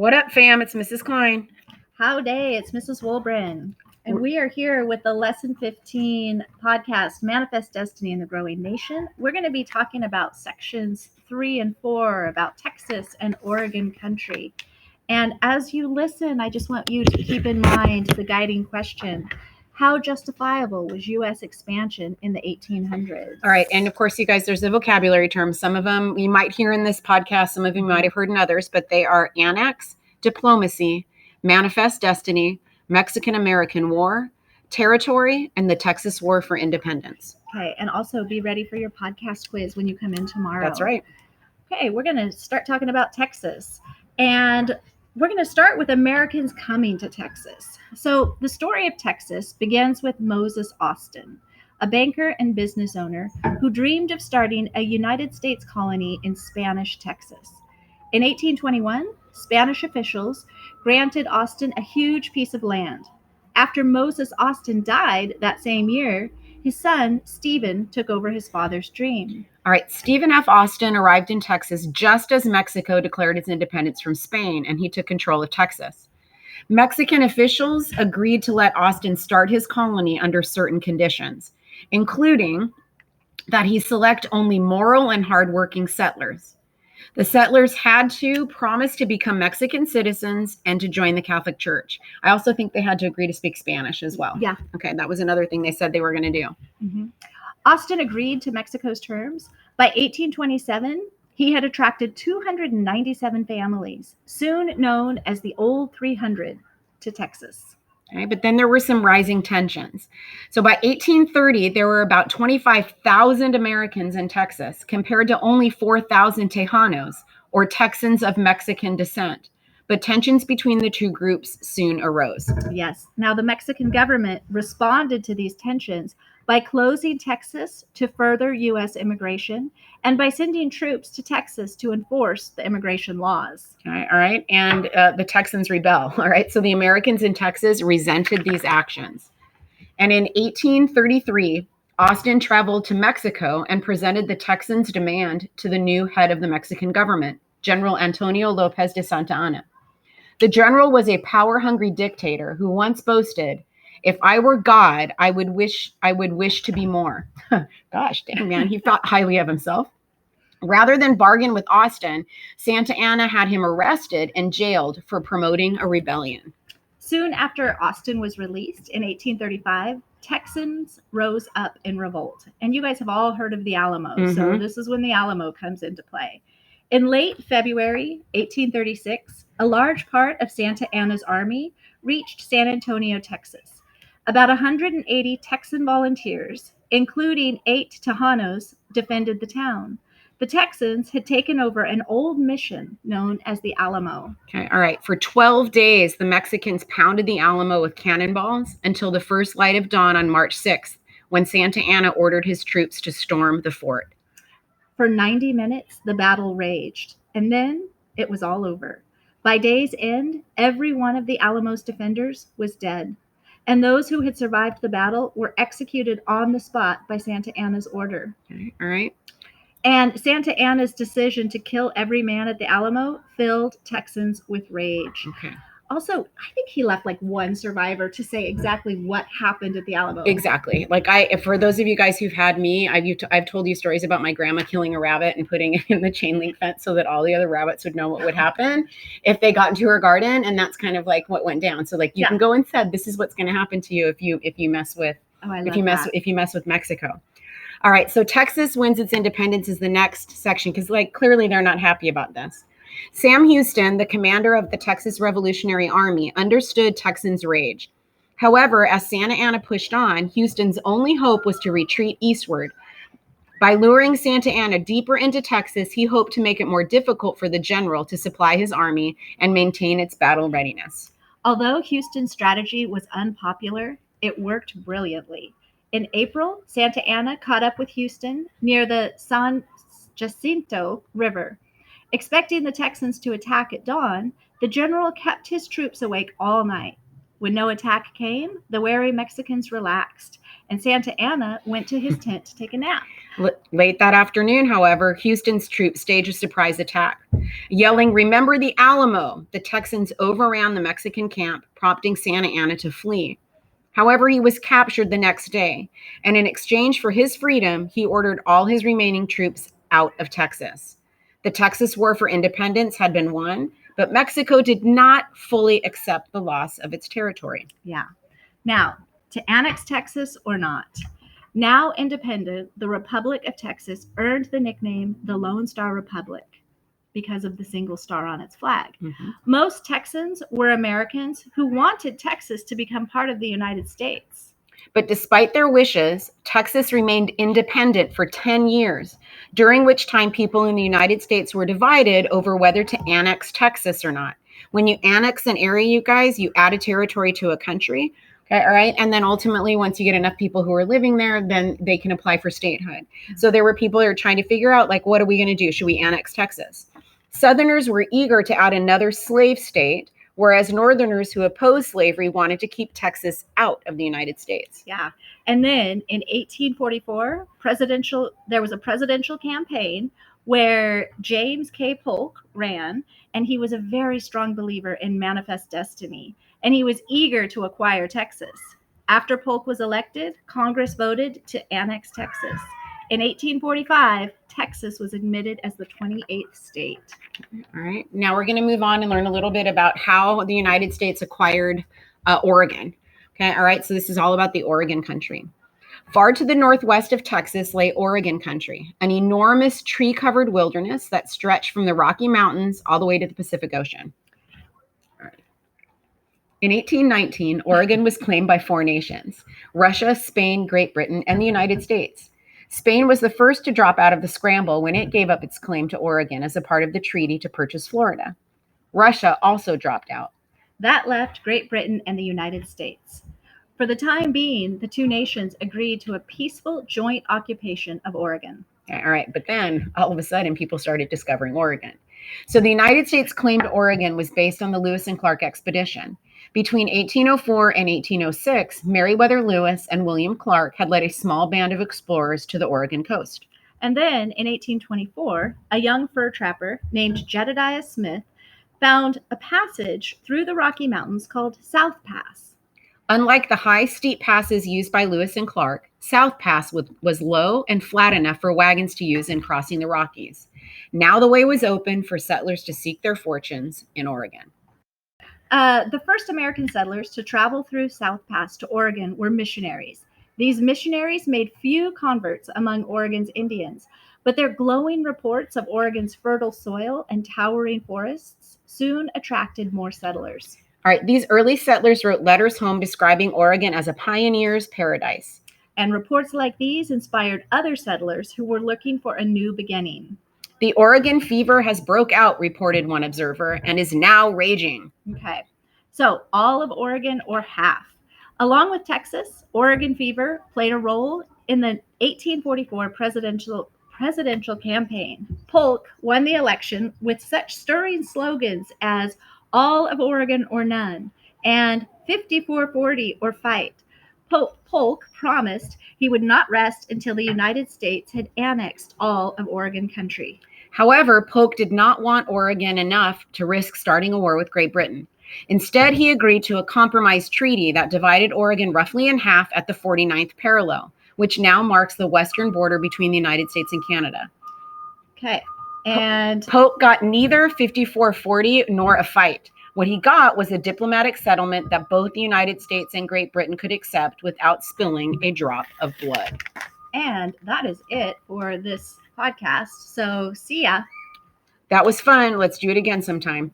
What up, fam? It's Mrs. Klein. Howdy, it's Mrs. Wolbrin. And we are here with the Lesson 15 podcast, Manifest Destiny in the Growing Nation. We're going to be talking about sections 3 and 4 about Texas and Oregon country. And as you listen, I just want you to keep in mind the guiding question. How justifiable was U.S. expansion in the 1800s? All right. And of course, you guys, there's the vocabulary terms. Some of them you might hear in this podcast. Some of you might have heard in others, but they are annex, diplomacy, manifest destiny, Mexican-American War, territory, and the Texas War for Independence. Okay. And also be ready for your podcast quiz when you come in tomorrow. That's right. Okay. We're going to start talking about Texas. And we're going to start with Americans coming to Texas. So the story of Texas begins with Moses Austin, a banker and business owner who dreamed of starting a United States colony in Spanish Texas. In 1821, Spanish officials granted Austin a huge piece of land. After Moses Austin died that same year, his son, Stephen, took over his father's dream. All right, Stephen F. Austin arrived in Texas just as Mexico declared its independence from Spain, and he took control of Texas. Mexican officials agreed to let Austin start his colony under certain conditions, including that he select only moral and hardworking settlers. The settlers had to promise to become Mexican citizens and to join the Catholic Church. I also think they had to agree to speak Spanish as well. Yeah. Okay, that was another thing they said they were going to do. Mm-hmm. Austin agreed to Mexico's terms. By 1827, he had attracted 297 families, soon known as the Old 300, to Texas. Okay, but then there were some rising tensions. So by 1830, there were about 25,000 Americans in Texas compared to only 4,000 Tejanos, or Texans of Mexican descent. But tensions between the two groups soon arose. Yes. Now, the Mexican government responded to these tensions by closing Texas to further U.S. immigration and by sending troops to Texas to enforce the immigration laws. All right. And the Texans rebel. All right. So the Americans in Texas resented these actions. And in 1833, Austin traveled to Mexico and presented the Texans' demand to the new head of the Mexican government, General Antonio Lopez de Santa Anna. The general was a power-hungry dictator who once boasted, "If I were God, I would wish to be more." Gosh, dang, man, he thought highly of himself. Rather than bargain with Austin, Santa Anna had him arrested and jailed for promoting a rebellion. Soon after Austin was released in 1835, Texans rose up in revolt. And you guys have all heard of the Alamo. Mm-hmm. So this is when the Alamo comes into play. In late February 1836, a large part of Santa Anna's army reached San Antonio, Texas. About 180 Texan volunteers, including 8 Tejanos, defended the town. The Texans had taken over an old mission known as the Alamo. Okay, all right. For 12 days, the Mexicans pounded the Alamo with cannonballs until the first light of dawn on March 6th, when Santa Anna ordered his troops to storm the fort. For 90 minutes, the battle raged, and then it was all over. By day's end, every one of the Alamo's defenders was dead, and those who had survived the battle were executed on the spot by Santa Anna's order. Okay, all right. And Santa Anna's decision to kill every man at the Alamo filled Texans with rage. Okay. Also, I think he left like one survivor to say exactly what happened at the Alamo. Exactly. Like for those of you guys who've had me, I've told you stories about my grandma killing a rabbit and putting it in the chain link fence so that all the other rabbits would know what would happen if they got into her garden. And that's kind of like what went down. So like you can go and say, this is what's going to happen to you if you mess with if you mess with Mexico. All right. So Texas wins its independence is the next section because like clearly they're not happy about this. Sam Houston, the commander of the Texas Revolutionary Army, understood Texans' rage. However, as Santa Anna pushed on, Houston's only hope was to retreat eastward. By luring Santa Anna deeper into Texas, he hoped to make it more difficult for the general to supply his army and maintain its battle readiness. Although Houston's strategy was unpopular, it worked brilliantly. In April, Santa Anna caught up with Houston near the San Jacinto River. Expecting the Texans to attack at dawn, the general kept his troops awake all night. When no attack came, the wary Mexicans relaxed, and Santa Anna went to his tent to take a nap. Late that afternoon, however, Houston's troops staged a surprise attack. Yelling, "Remember the Alamo!" the Texans overran the Mexican camp, prompting Santa Anna to flee. However, he was captured the next day, and in exchange for his freedom, he ordered all his remaining troops out of Texas. The Texas War for Independence had been won, but Mexico did not fully accept the loss of its territory. Yeah. Now, to annex Texas or not, now independent, the Republic of Texas earned the nickname the Lone Star Republic because of the single star on its flag. Most Texans were Americans who wanted Texas to become part of the United States. But despite their wishes, Texas remained independent for 10 years, during which time people in the United States were divided over whether to annex Texas or not. When you annex an area, you guys, you add a territory to a country. Okay, all right. And then ultimately, once you get enough people who are living there, then they can apply for statehood. So there were people who were trying to figure out, like, what are we going to do? Should we annex Texas? Southerners were eager to add another slave state, whereas Northerners who opposed slavery wanted to keep Texas out of the United States. Yeah. And then in 1844, there was a presidential campaign where James K. Polk ran, and he was a very strong believer in manifest destiny, and he was eager to acquire Texas. After Polk was elected, Congress voted to annex Texas. In 1845, Texas was admitted as the 28th state. All right. Now we're going to move on and learn a little bit about how the United States acquired Oregon. Okay. All right. So this is all about the Oregon country. Far to the northwest of Texas lay Oregon country, an enormous tree-covered wilderness that stretched from the Rocky Mountains all the way to the Pacific Ocean. All right. In 1819, Oregon was claimed by 4 nations: Russia, Spain, Great Britain, and the United States. Spain was the first to drop out of the scramble when it gave up its claim to Oregon as a part of the treaty to purchase Florida. Russia also dropped out. That left Great Britain and the United States. For the time being, the 2 nations agreed to a peaceful joint occupation of Oregon. All right, but then all of a sudden people started discovering Oregon. So the United States claim to Oregon was based on the Lewis and Clark expedition. Between 1804 and 1806, Meriwether Lewis and William Clark had led a small band of explorers to the Oregon coast. And then in 1824, a young fur trapper named Jedediah Smith found a passage through the Rocky Mountains called South Pass. Unlike the high, steep passes used by Lewis and Clark, South Pass was low and flat enough for wagons to use in crossing the Rockies. Now the way was open for settlers to seek their fortunes in Oregon. The first American settlers to travel through South Pass to Oregon were missionaries. These missionaries made few converts among Oregon's Indians, but their glowing reports of Oregon's fertile soil and towering forests soon attracted more settlers. All right, these early settlers wrote letters home describing Oregon as a pioneer's paradise. And reports like these inspired other settlers who were looking for a new beginning. The Oregon fever has broke out, reported one observer, and is now raging. Okay, so all of Oregon or half. Along with Texas, Oregon fever played a role in the 1844 presidential campaign. Polk won the election with such stirring slogans as "All of Oregon or none" and "5440 or fight." Polk promised he would not rest until the United States had annexed all of Oregon country. However, Polk did not want Oregon enough to risk starting a war with Great Britain. Instead, he agreed to a compromise treaty that divided Oregon roughly in half at the 49th parallel, which now marks the western border between the United States and Canada. Okay, and Polk got neither 5440 nor a fight. What he got was a diplomatic settlement that both the United States and Great Britain could accept without spilling a drop of blood. And that is it for this podcast. So see ya. That was fun. Let's do it again sometime.